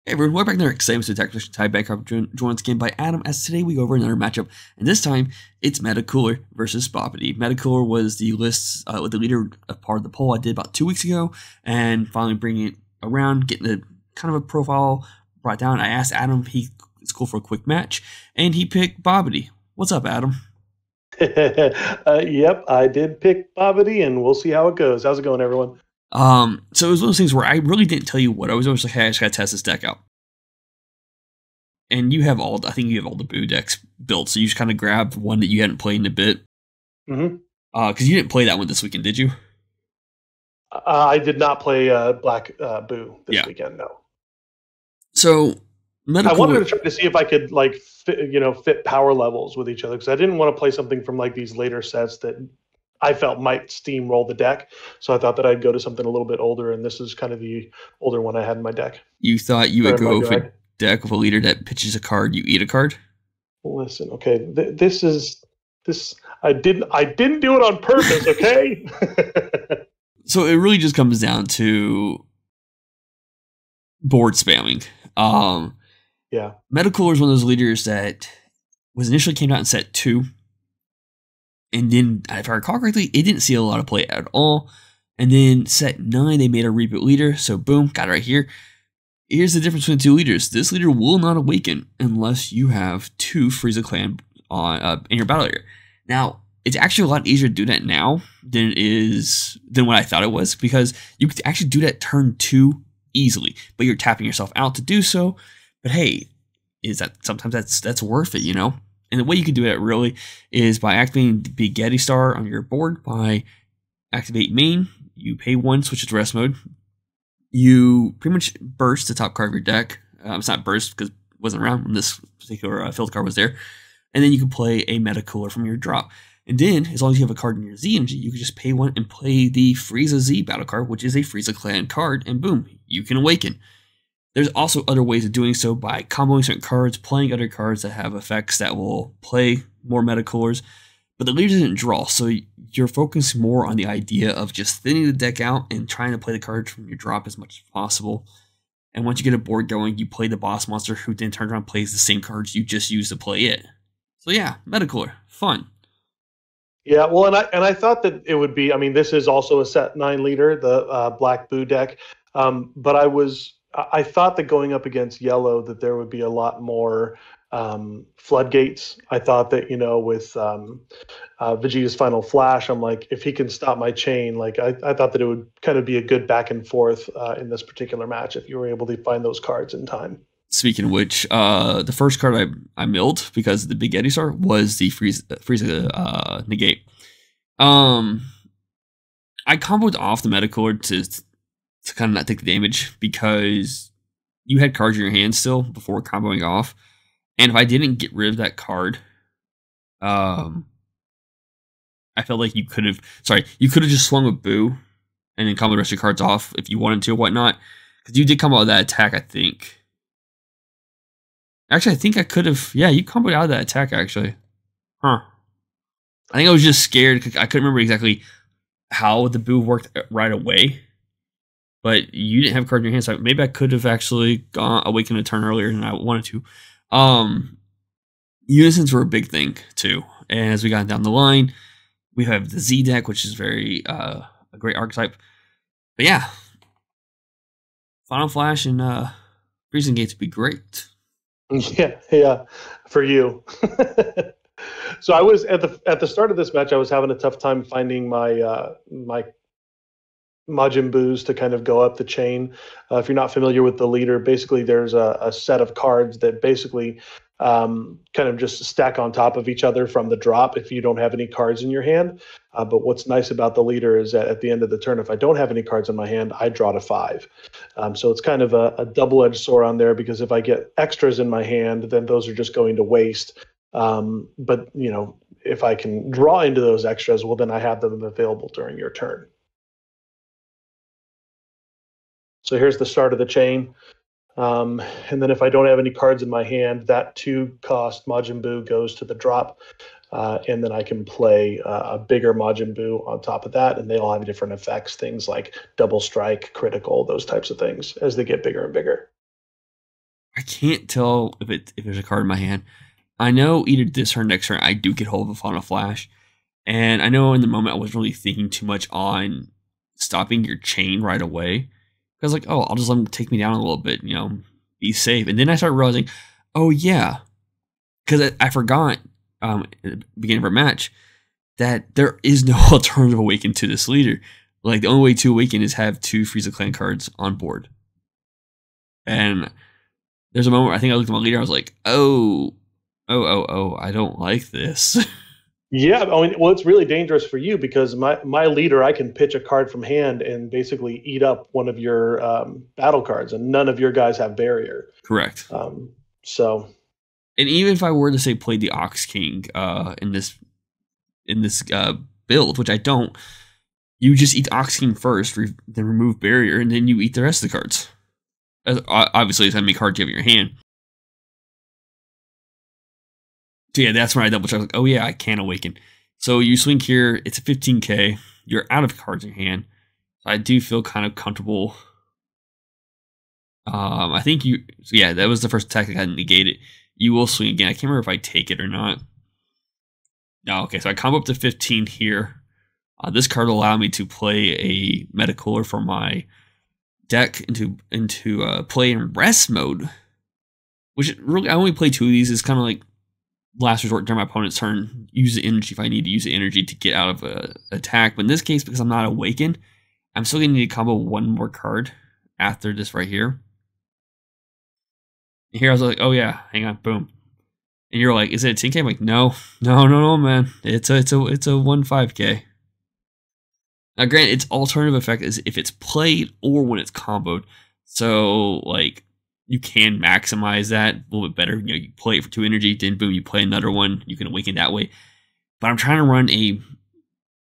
Hey everyone, welcome back to another Same Attack Tie Backup joined once again by Adam, as today we go over another matchup, and this time it's Metacooler versus Boppity. Metacooler was the list with the leader of part of the poll I did about 2 weeks ago, and finally bringing it around, getting the kind of a profile brought down. I asked Adam if it's cool for a quick match, and he picked Boppity. What's up, Adam? Yep, I did pick Bobbity, and we'll see how it goes. How's it going, everyone? So it was one of those things where I really didn't tell you what I was always like, hey, I just gotta test this deck out. And you have I think you have all the Boo decks built, so you just kind of grabbed one that you hadn't played in a bit. Mm-hmm. Because you didn't play that one this weekend, did you? I did not play Black Boo this weekend, no. So, I wanted to try to see if I could fit power levels with each other, because I didn't want to play something from like these later sets that I felt might steamroll the deck. So I thought that I'd go to something a little bit older, and this is kind of the older one I had in my deck. You thought you would go with a deck with a leader that pitches a card, you eat a card? Listen, okay, this. I didn't do it on purpose, okay? So it really just comes down to board spamming. Yeah. Metacooler is one of those leaders that was initially came out in set 2. And then, if I recall correctly, it didn't see a lot of play at all. And then set 9, they made a reboot leader. So boom, got it right here. Here's the difference between the two leaders. This leader will not awaken unless you have 2 Frieza Clan on in your battle area. Now, it's actually a lot easier to do that now than what I thought it was, because you could actually do that turn 2 easily, but you're tapping yourself out to do so. But hey, sometimes that's worth it, you know? And the way you can do it really is by activating the Big Getty Star on your board. By activate main, you pay 1, switch it to rest mode. You pretty much burst the top card of your deck. It's not burst because it wasn't around when this particular field card was there. And then you can play a Metacooler from your drop. And then, as long as you have a card in your Z energy, you can just pay 1 and play the Frieza Z battle card, which is a Frieza Clan card, and boom, you can awaken. There's also other ways of doing so by comboing certain cards, playing other cards that have effects that will play more Metacoolers, but the leader doesn't draw, so you're focused more on the idea of just thinning the deck out and trying to play the cards from your drop as much as possible. And once you get a board going, you play the boss monster, who then turns around and plays the same cards you just used to play it. So yeah, Metacooler, fun. Yeah, well, and I thought that it would be. I mean, this is also a set 9 leader, the Black Boo deck. But I thought that going up against yellow, that there would be a lot more floodgates. I thought that, with Vegeta's Final Flash, I'm like, if he can stop my chain, like I thought that it would kind of be a good back and forth in this particular match if you were able to find those cards in time. Speaking of which, the first card I milled because of the Big Getty Star was the Frieza Negate. I comboed off the Metacooler to kind of not take the damage, because you had cards in your hand still before comboing off. And if I didn't get rid of that card, I felt like you could have just swung with Boo and then combo the rest of your cards off if you wanted to or whatnot. Because you did combo that attack, I think. Actually, I think I could have. Yeah, you comboed out of that attack, actually. Huh. I think I was just scared. I couldn't remember exactly how the Boo worked right away. But you didn't have a card in your hand, so maybe I could have actually awakened a turn earlier than I wanted to. Unisons were a big thing, too. And as we got down the line, we have the Z deck, which is very a great archetype. But yeah, Final Flash and Freezing Gates would be great. Yeah, for you. So I was at the start of this match, I was having a tough time finding my my Majin Boos to kind of go up the chain. If you're not familiar with the leader, basically there's a set of cards that basically kind of just stack on top of each other from the drop if you don't have any cards in your hand. But what's nice about the leader is that at the end of the turn, if I don't have any cards in my hand, I draw to 5. So it's kind of a double-edged sword on there, because if I get extras in my hand, then those are just going to waste. But if I can draw into those extras, well, then I have them available during your turn. So here's the start of the chain. And then if I don't have any cards in my hand, that 2-cost Majin Buu goes to the drop. And then I can play a bigger Majin Buu on top of that, and they all have different effects, things like double strike, critical, those types of things, as they get bigger and bigger. I can't tell if there's a card in my hand. I know either this or next turn I do get hold of a Final Flash, and I know in the moment I wasn't really thinking too much on stopping your chain right away. I was like, oh, I'll just let him take me down a little bit, be safe. And then I started realizing, oh yeah, because I forgot at the beginning of our match that there is no alternative awaken to this leader. Like the only way to awaken is have 2 Frieza Clan cards on board. And there's a moment where I think I looked at my leader, I was like, oh, I don't like this. Yeah, I mean, well, it's really dangerous for you because my leader, I can pitch a card from hand and basically eat up one of your battle cards, and none of your guys have barrier. Correct. So, and even if I were to say play the Ox King in this build, which I don't, you just eat Ox King first, then remove barrier, and then you eat the rest of the cards. Obviously, it's how many cards you have in your hand. So yeah, that's when I double check. Like, oh yeah, I can awaken. So you swing here. It's a 15k. You're out of cards in your hand. So I do feel kind of comfortable. I think you. So yeah, that was the first attack that got negated. You will swing again. I can't remember if I take it or not. No, okay. So I combo up to 15 here. This card will allow me to play a Meta Cooler for my deck into play in rest mode. Which really, I only play 2 of these. It's kind of like last resort during my opponent's turn. Use the energy if I need to use the energy to get out of an attack. But in this case, because I'm not awakened, I'm still going to need to combo 1 more card after this right here. And here I was like, oh yeah, hang on, boom. And you're like, is it a 10k? I'm like, no, man. It's a 1-5k. Now, granted, its alternative effect is if it's played or when it's comboed. So, like, you can maximize that a little bit better. You play it for 2 energy, then boom, you play another one. You can awaken that way. But I'm trying to run a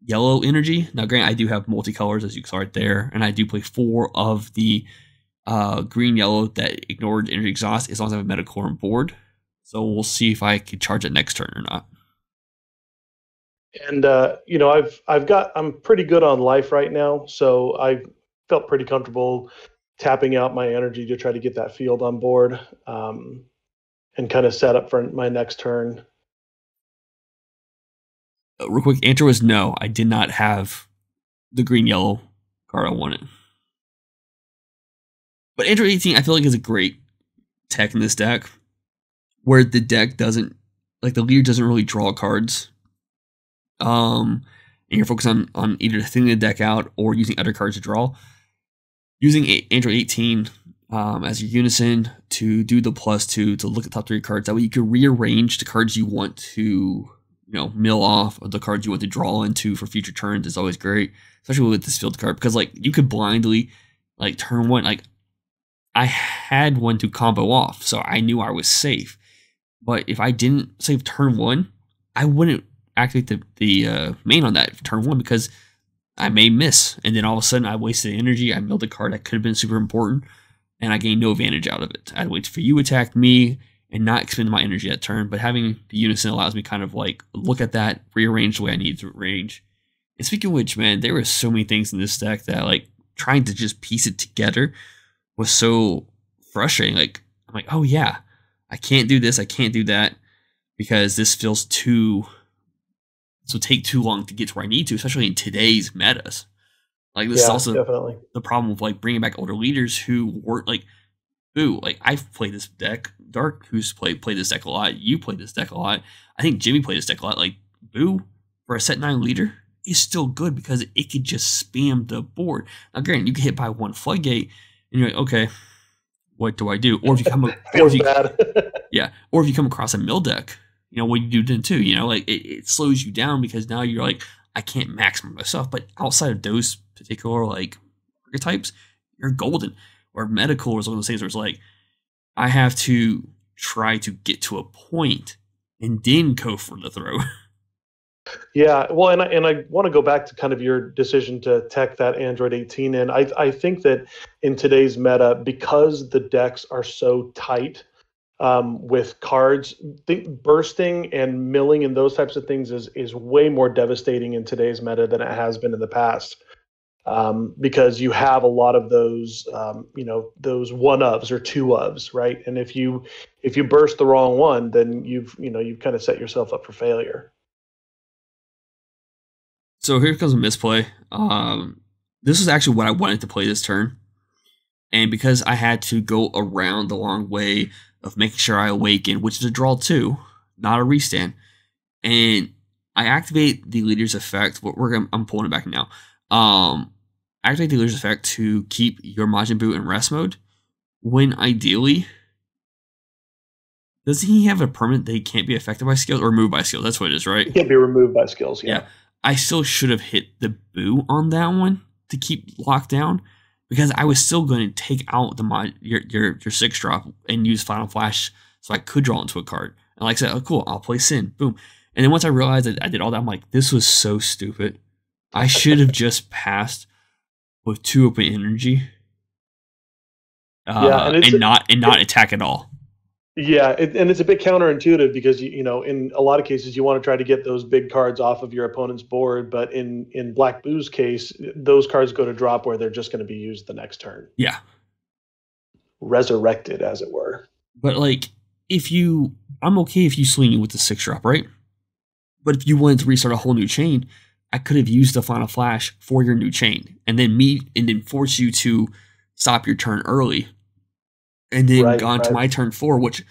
yellow energy. Now, granted, I do have multicolors, as you saw right there, and I do play 4 of the green yellow that ignored energy exhaust as long as I have a Meta Core on board. So we'll see if I can charge it next turn or not. And I'm pretty good on life right now, so I felt pretty comfortable tapping out my energy to try to get that field on board, and kind of set up for my next turn. Real quick, answer was no. I did not have the green yellow card I wanted. But Android 18, I feel like is a great tech in this deck, where the deck doesn't, like the leader doesn't really draw cards. And you're focused on either thinning the deck out or using other cards to draw. Using Android 18 as your unison to do the +2 to look at top 3 cards. That way you can rearrange the cards you want to, mill off, or the cards you want to draw into for future turns is always great, especially with this field card, because like you could blindly, like turn 1, like I had one to combo off, so I knew I was safe. But if I didn't save turn 1, I wouldn't activate the main on that turn 1 because I may miss, and then all of a sudden I wasted energy. I milled a card that could have been super important, and I gained no advantage out of it. I'd wait for you to attack me and not expend my energy that turn, but having the unison allows me kind of like look at that, rearrange the way I need to arrange. And speaking of which, man, there were so many things in this deck that like trying to just piece it together was so frustrating. Like I'm like, oh yeah, I can't do this, I can't do that because this feels too. So take too long to get to where I need to, especially in today's metas. Like this is also definitely the problem with like bringing back older leaders who weren't like, Boo. Like I've played this deck. Dark, who's played this deck a lot. You played this deck a lot. I think Jimmy played this deck a lot. Like Boo for a set 9 leader is still good because it could just spam the board. Now, granted, you can hit by 1 floodgate, and you're like, okay, what do I do? Or if you come, or if you come across a mill deck. What you do then too, like it slows you down because now you're like, I can't maximize myself. But outside of those particular like archetypes, you're golden. Or medical is one of those things where it's like, I have to try to get to a point and then go for the throw. Yeah, well, and I want to go back to kind of your decision to tech that Android 18 in. I think that in today's meta, because the decks are so tight, with cards, bursting and milling and those types of things is way more devastating in today's meta than it has been in the past. because you have a lot of those, those one ofs or two ofs, right? And if you burst the wrong one, then you've kind of set yourself up for failure. So here comes a misplay. This is actually what I wanted to play this turn. And because I had to go around the long way of making sure I awaken, which is a draw 2, not a restand, and I activate the leader's effect. I'm pulling it back now. Activate the leader's effect to keep your Majin Buu in rest mode, when ideally, doesn't he have a permanent that he can't be affected by skills or removed by skills? That's what it is, right? He can't be removed by skills, yeah. I still should have hit the Buu on that one to keep locked down, because I was still going to take out your 6-drop and use Final Flash so I could draw into a card. And like I said, oh cool, I'll play Sin, boom. And then once I realized that I did all that, I'm like, this was so stupid. I should have just passed with 2 open energy, and not attack at all. Yeah, and it's a bit counterintuitive because in a lot of cases you want to try to get those big cards off of your opponent's board, but in Black Buu's case, those cards go to drop where they're just going to be used the next turn. Yeah, resurrected, as it were. But like, I'm okay if you swing it with the 6-drop, right? But if you wanted to restart a whole new chain, I could have used the Final Flash for your new chain, and then force you to stop your turn early. And then gone to my turn 4, which,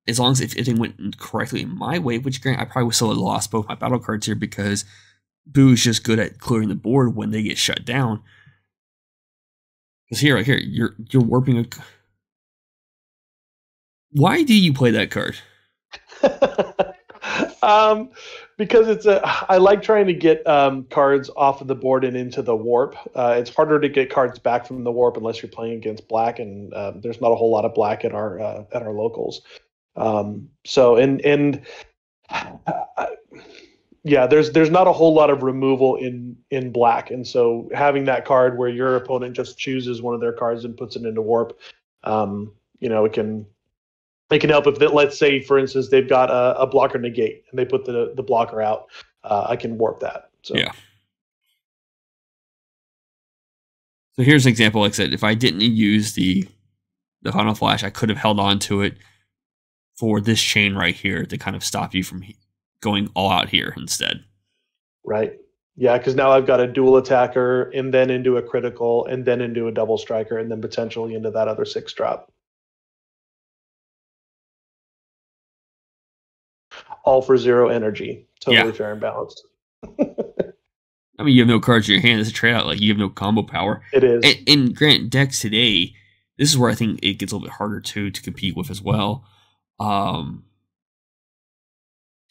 as long as if everything went correctly in my way, which granted, I probably would still have lost both my battle cards here because Buu is just good at clearing the board when they get shut down. Because right here, you're warping a. Why do you play that card? Because I like trying to get cards off of the board and into the warp. It's harder to get cards back from the warp unless you're playing against black, and there's not a whole lot of black at our locals. There's not a whole lot of removal in black, and so having that card where your opponent just chooses one of their cards and puts it into warp, it can help if, let's say, for instance, they've got a blocker negate and they put the blocker out. I can warp that. So. Yeah. So here's an example. Like I said, if I didn't use the Final Flash, I could have held on to it for this chain right here to kind of stop you from going all out here instead. Right. Yeah, because now I've got a dual attacker and then into a critical and then into a double striker and then potentially into that other 6-drop. All for 0 energy. Totally fair and balanced. I mean, you have no cards in your hand as a trade out. Like, you have no combo power. It is. And Grant, decks today, this is where I think it gets a little bit harder to compete with as well. And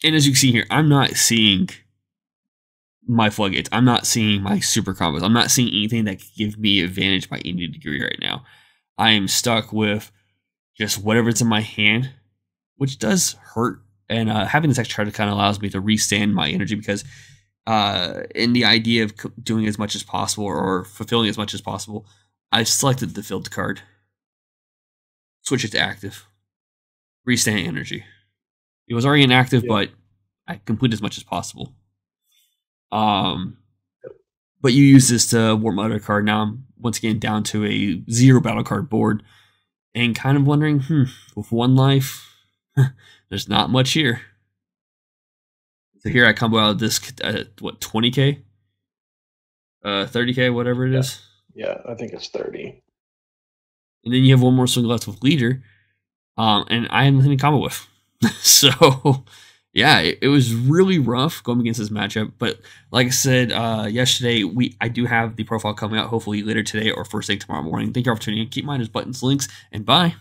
as you can see here, I'm not seeing my floodgates. I'm not seeing my super combos. I'm not seeing anything that could give me advantage by any degree right now. I am stuck with just whatever's in my hand, which does hurt. And having this extra card kind of allows me to restand my energy because in the idea of doing as much as possible or fulfilling as much as possible, I've selected the filled card. Switch it to active. Restand energy. It was already inactive, but I complete as much as possible. But you use this to warp my other card. Now I'm once again down to a 0 battle card board and kind of wondering, with 1 life, there's not much here. So here I combo out of this, 20k? 30k, whatever it is. Yeah, I think it's 30. And then you have 1 more swing left with leader. And I have nothing to combo with. So, yeah, it was really rough going against this matchup. But like I said yesterday, I do have the profile coming out hopefully later today or first thing tomorrow morning. Thank you all for tuning in. Keep in mind, there's buttons, links, and bye.